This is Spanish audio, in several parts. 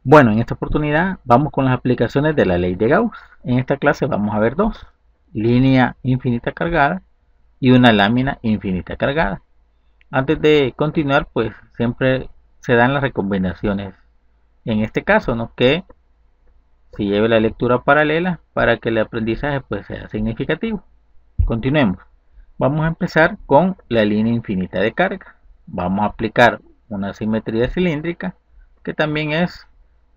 Bueno, en esta oportunidad vamos con las aplicaciones de la ley de Gauss. En esta clase vamos a ver dos: línea infinita cargada y una lámina infinita cargada. Antes de continuar, pues siempre se dan las recomendaciones. En este caso, ¿no? Que se lleve la lectura paralela para que el aprendizaje pues sea significativo. Continuemos. Vamos a empezar con la línea infinita de carga. Vamos a aplicar una simetría cilíndrica que también es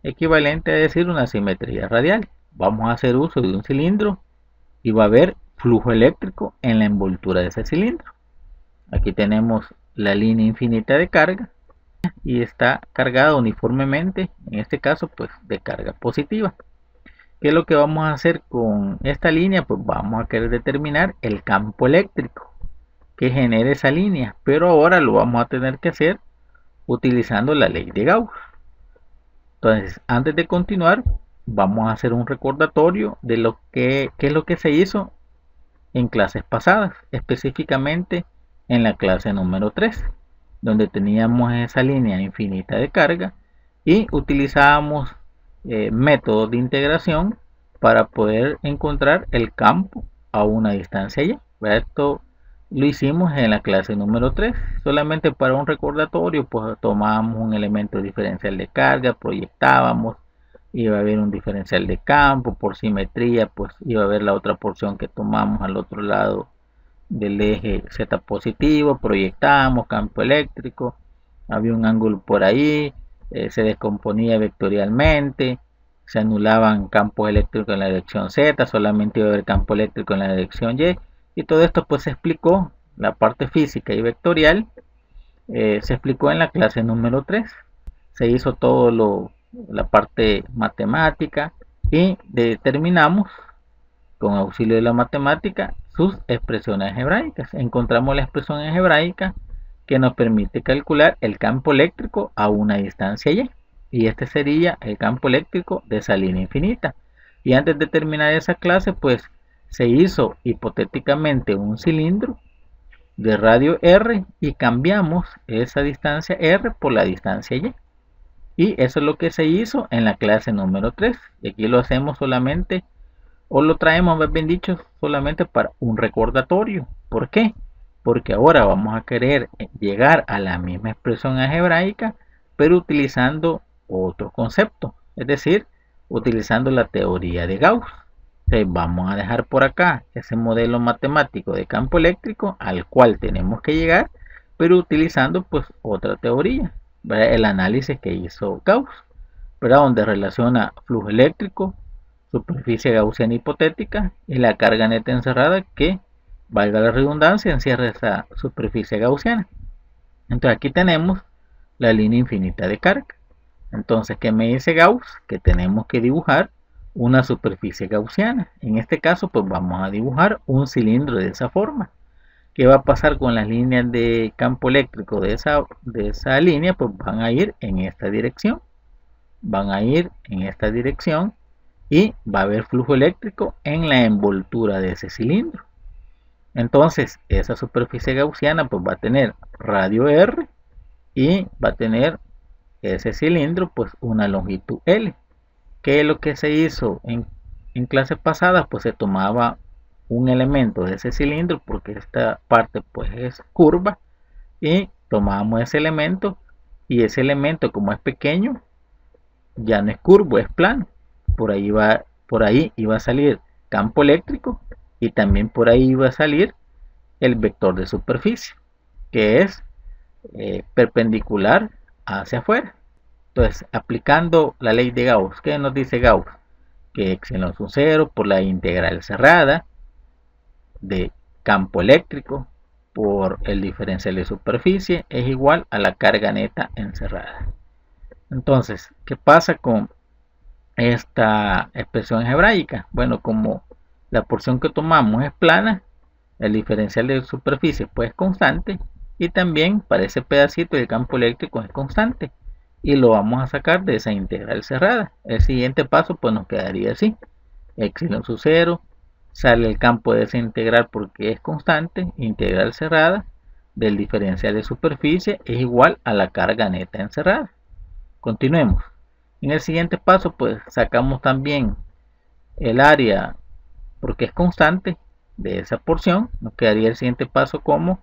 equivalente a decir una simetría radial. Vamos a hacer uso de un cilindro y va a haber flujo eléctrico en la envoltura de ese cilindro. Aquí tenemos la línea infinita de carga y está cargada uniformemente, en este caso pues de carga positiva. ¿Qué es lo que vamos a hacer con esta línea? Pues vamos a querer determinar el campo eléctrico que genere esa línea, pero ahora lo vamos a tener que hacer utilizando la ley de Gauss. Entonces, antes de continuar, vamos a hacer un recordatorio de qué es lo que se hizo en clases pasadas, específicamente en la clase número 3, donde teníamos esa línea infinita de carga y utilizábamos métodos de integración para poder encontrar el campo a una distancia y. Esto lo hicimos en la clase número 3. Solamente para un recordatorio, pues tomábamos un elemento diferencial de carga, proyectábamos, iba a haber un diferencial de campo, por simetría, pues iba a haber la otra porción que tomamos al otro lado del eje Z positivo, proyectamos campo eléctrico, había un ángulo por ahí, se descomponía vectorialmente, se anulaban campos eléctricos en la dirección Z, solamente iba a haber campo eléctrico en la dirección y todo esto pues se explicó, la parte física y vectorial, se explicó en la clase número 3, se hizo todo la parte matemática y determinamos con auxilio de la matemática sus expresiones algebraicas. Encontramos la expresión algebraica que nos permite calcular el campo eléctrico a una distancia y este sería el campo eléctrico de esa línea infinita. Y antes de terminar esa clase, pues se hizo hipotéticamente un cilindro de radio r y cambiamos esa distancia r por la distancia y. Y eso es lo que se hizo en la clase número 3. Y aquí lo hacemos solamente, o lo traemos, más bien dicho, solamente para un recordatorio. ¿Por qué? Porque ahora vamos a querer llegar a la misma expresión algebraica, pero utilizando otro concepto, es decir, utilizando la teoría de Gauss. Entonces vamos a dejar por acá ese modelo matemático de campo eléctrico al cual tenemos que llegar, pero utilizando pues otra teoría, ¿verdad? El análisis que hizo Gauss, ¿verdad? Donde relaciona flujo eléctrico, superficie gaussiana hipotética y la carga neta encerrada que, valga la redundancia, encierra esa superficie gaussiana. Entonces aquí tenemos la línea infinita de carga. Entonces, ¿qué me dice Gauss? Que tenemos que dibujar una superficie gaussiana. En este caso, pues vamos a dibujar un cilindro de esa forma. ¿Qué va a pasar con las líneas de campo eléctrico de esa línea? Pues van a ir en esta dirección. Van a ir en esta dirección y va a haber flujo eléctrico en la envoltura de ese cilindro. Entonces, esa superficie gaussiana pues va a tener radio R y va a tener ese cilindro pues una longitud L. ¿Qué es lo que se hizo en clases pasadas? Pues se tomaba un elemento de ese cilindro porque esta parte pues es curva y tomábamos ese elemento y ese elemento como es pequeño ya no es curvo, es plano. Por ahí iba a salir campo eléctrico y también por ahí iba a salir el vector de superficie que es perpendicular hacia afuera. Entonces, aplicando la ley de Gauss, ¿qué nos dice Gauss? Que epsilon sub 0 por la integral cerrada de campo eléctrico por el diferencial de superficie es igual a la carga neta encerrada. Entonces, ¿qué pasa con esta expresión algebraica? Bueno, como la porción que tomamos es plana, el diferencial de superficie pues es constante y también para ese pedacito el campo eléctrico es constante y lo vamos a sacar de esa integral cerrada. El siguiente paso pues nos quedaría así: epsilon sub 0, sale el campo de esa integral porque es constante, integral cerrada del diferencial de superficie es igual a la carga neta encerrada. Continuemos. En el siguiente paso pues sacamos también el área porque es constante de esa porción. Nos quedaría el siguiente paso como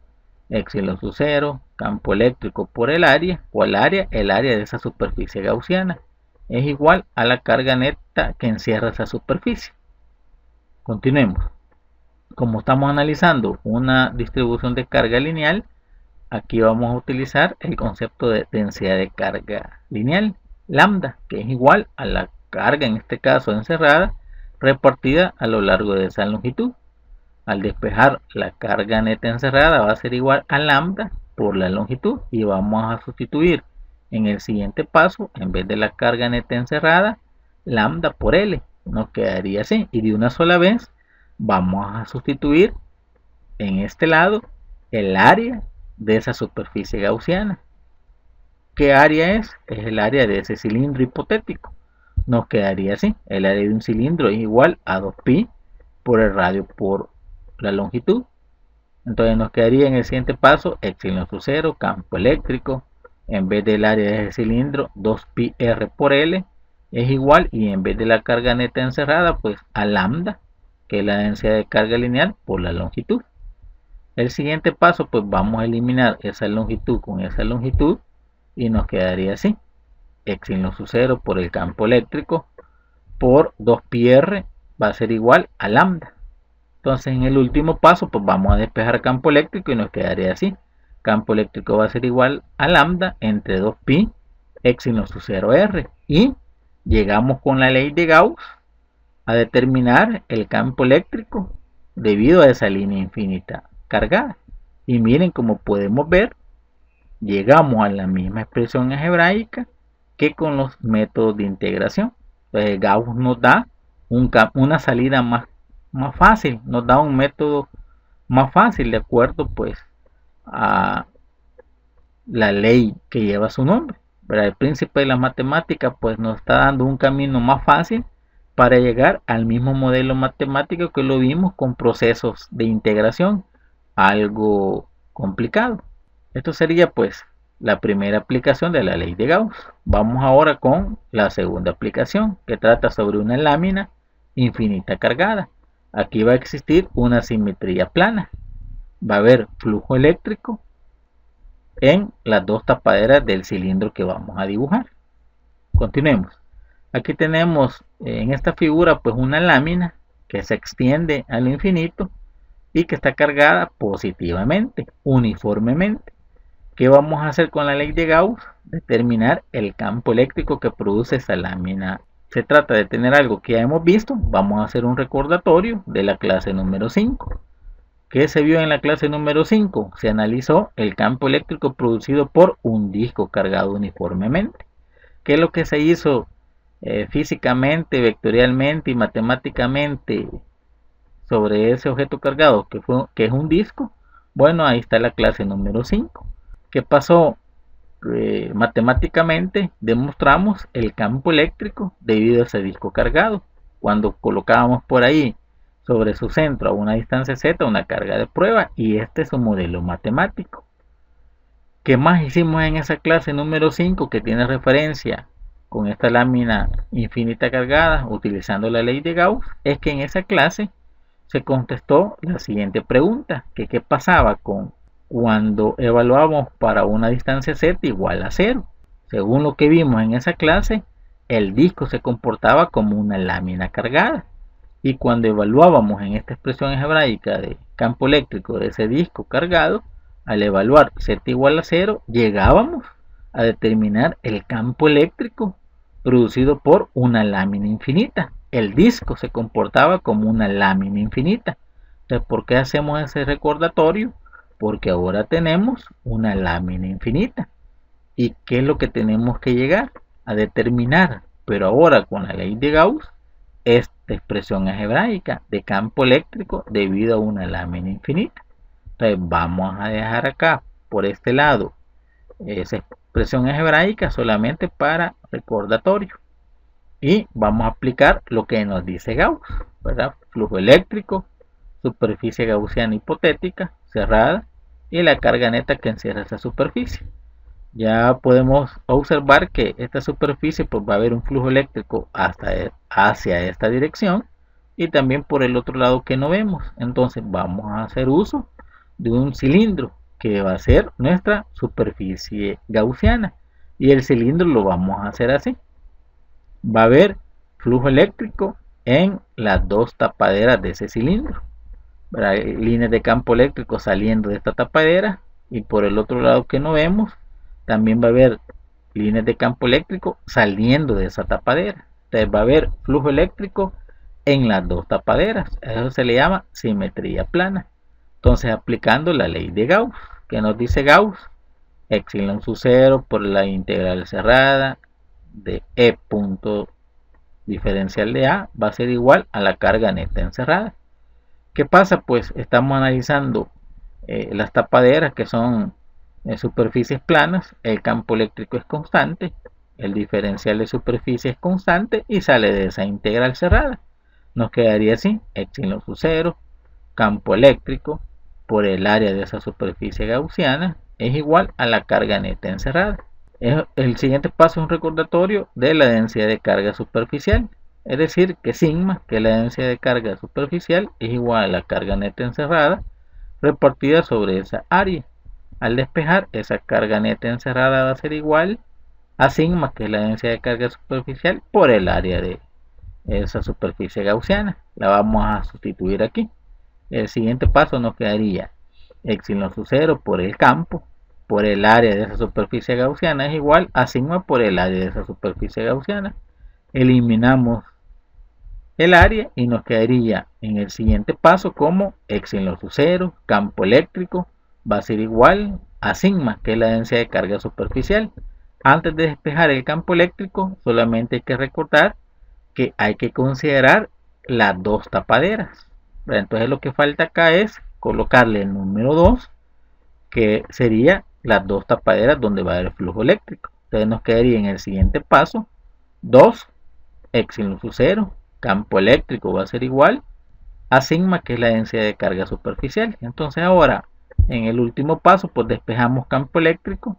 epsilon sub 0, campo eléctrico por el área, o el área de esa superficie gaussiana, es igual a la carga neta que encierra esa superficie. Continuemos. Como estamos analizando una distribución de carga lineal, aquí vamos a utilizar el concepto de densidad de carga lineal, lambda, que es igual a la carga, en este caso encerrada, repartida a lo largo de esa longitud. Al despejar, la carga neta encerrada va a ser igual a lambda por la longitud, y vamos a sustituir en el siguiente paso, en vez de la carga neta encerrada, lambda por L. Nos quedaría así, y de una sola vez vamos a sustituir en este lado el área de esa superficie gaussiana. ¿Qué área es? Es el área de ese cilindro hipotético. Nos quedaría así, el área de un cilindro es igual a 2pi por el radio por la longitud. Entonces nos quedaría en el siguiente paso epsilon sub 0, campo eléctrico, en vez del área de ese cilindro 2pi r por L es igual, y en vez de la carga neta encerrada pues a lambda, que es la densidad de carga lineal por la longitud. El siguiente paso pues vamos a eliminar esa longitud con esa longitud y nos quedaría así, epsilon sub 0 por el campo eléctrico por 2pi r va a ser igual a lambda. Entonces en el último paso pues vamos a despejar campo eléctrico y nos quedaría así, campo eléctrico va a ser igual a lambda entre 2pi epsilon sub 0 r, y llegamos con la ley de Gauss a determinar el campo eléctrico debido a esa línea infinita cargada. Y miren, como podemos ver, llegamos a la misma expresión algebraica que con los métodos de integración. Entonces Gauss nos da una salida más fácil, nos da un método más fácil de acuerdo pues a la ley que lleva su nombre. Pero el príncipe de las matemáticas pues nos está dando un camino más fácil para llegar al mismo modelo matemático que lo vimos con procesos de integración algo complicado. Esto sería pues la primera aplicación de la ley de Gauss. Vamos ahora con la segunda aplicación, que trata sobre una lámina infinita cargada. Aquí va a existir una simetría plana. Va a haber flujo eléctrico en las dos tapaderas del cilindro que vamos a dibujar. Continuemos. Aquí tenemos en esta figura pues una lámina que se extiende al infinito y que está cargada positivamente, uniformemente. ¿Qué vamos a hacer con la ley de Gauss? Determinar el campo eléctrico que produce esa lámina. Se trata de tener algo que ya hemos visto. Vamos a hacer un recordatorio de la clase número 5. ¿Qué se vio en la clase número 5? Se analizó el campo eléctrico producido por un disco cargado uniformemente. ¿Qué es lo que se hizo físicamente, vectorialmente y matemáticamente sobre ese objeto cargado que es un disco? Bueno, ahí está la clase número 5. ¿Qué pasó? Matemáticamente demostramos el campo eléctrico debido a ese disco cargado. Cuando colocábamos por ahí sobre su centro a una distancia z una carga de prueba, y este es un modelo matemático. ¿Qué más hicimos en esa clase número 5 que tiene referencia con esta lámina infinita cargada utilizando la ley de Gauss? Es que en esa clase se contestó la siguiente pregunta, que qué pasaba cuando evaluamos para una distancia z igual a 0. Según lo que vimos en esa clase, el disco se comportaba como una lámina cargada, y cuando evaluábamos en esta expresión algebraica de campo eléctrico de ese disco cargado, al evaluar z igual a 0, llegábamos a determinar el campo eléctrico producido por una lámina infinita. El disco se comportaba como una lámina infinita. Entonces, ¿por qué hacemos ese recordatorio? Porque ahora tenemos una lámina infinita. ¿Y qué es lo que tenemos que llegar a determinar? Pero ahora con la ley de Gauss, esta expresión algebraica de campo eléctrico debido a una lámina infinita. Entonces vamos a dejar acá por este lado esa expresión algebraica solamente para recordatorio. Y vamos a aplicar lo que nos dice Gauss, ¿verdad? Flujo eléctrico, superficie gaussiana hipotética cerrada y la carga neta que encierra esa superficie. ya podemos observar que esta superficie pues va a haber un flujo eléctrico hacia esta dirección y también por el otro lado que no vemos. Entonces vamos a hacer uso de un cilindro que va a ser nuestra superficie gaussiana, y el cilindro lo vamos a hacer así. Va a haber flujo eléctrico en las dos tapaderas de ese cilindro. Hay líneas de campo eléctrico saliendo de esta tapadera, y por el otro lado que no vemos también va a haber líneas de campo eléctrico saliendo de esa tapadera. Entonces va a haber flujo eléctrico en las dos tapaderas. Eso se le llama simetría plana. Entonces, aplicando la ley de Gauss, que nos dice Gauss, epsilon sub 0 por la integral cerrada de E punto diferencial de A va a ser igual a la carga neta encerrada. ¿Qué pasa? Pues estamos analizando las tapaderas, que son superficies planas, el campo eléctrico es constante, el diferencial de superficie es constante y sale de esa integral cerrada. Nos quedaría así: epsilon sub 0, campo eléctrico por el área de esa superficie gaussiana es igual a la carga neta encerrada. El siguiente paso es un recordatorio de la densidad de carga superficial, es decir, que sigma, que es la densidad de carga superficial, es igual a la carga neta encerrada repartida sobre esa área. Al despejar, esa carga neta encerrada va a ser igual a sigma, que es la densidad de carga superficial, por el área de esa superficie gaussiana. La vamos a sustituir aquí. El siguiente paso nos quedaría epsilon sub 0 por el campo por el área de esa superficie gaussiana es igual a sigma por el área de esa superficie gaussiana. Eliminamos el área y nos quedaría en el siguiente paso como epsilon sub 0, campo eléctrico, va a ser igual a sigma, que es la densidad de carga superficial. Antes de despejar el campo eléctrico, solamente hay que recordar que hay que considerar las dos tapaderas. Entonces lo que falta acá es colocarle el número 2, que sería las dos tapaderas donde va a haber flujo eléctrico. Entonces nos quedaría en el siguiente paso 2 epsilon sub 0, campo eléctrico va a ser igual a sigma, que es la densidad de carga superficial. Entonces ahora en el último paso pues despejamos campo eléctrico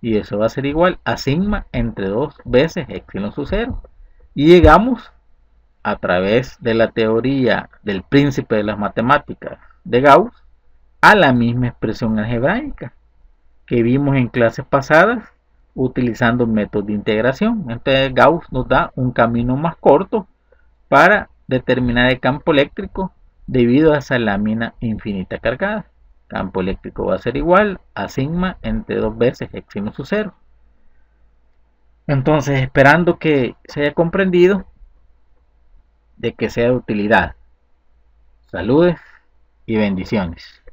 y eso va a ser igual a sigma entre 2 veces epsilon sub 0, y llegamos a través de la teoría del príncipe de las matemáticas de Gauss a la misma expresión algebraica que vimos en clases pasadas utilizando métodos de integración. Entonces Gauss nos da un camino más corto para determinar el campo eléctrico debido a esa lámina infinita cargada. Campo eléctrico va a ser igual a sigma entre 2 veces epsilon sub 0. Entonces, esperando que se haya comprendido, de que sea de utilidad. Saludes y bendiciones.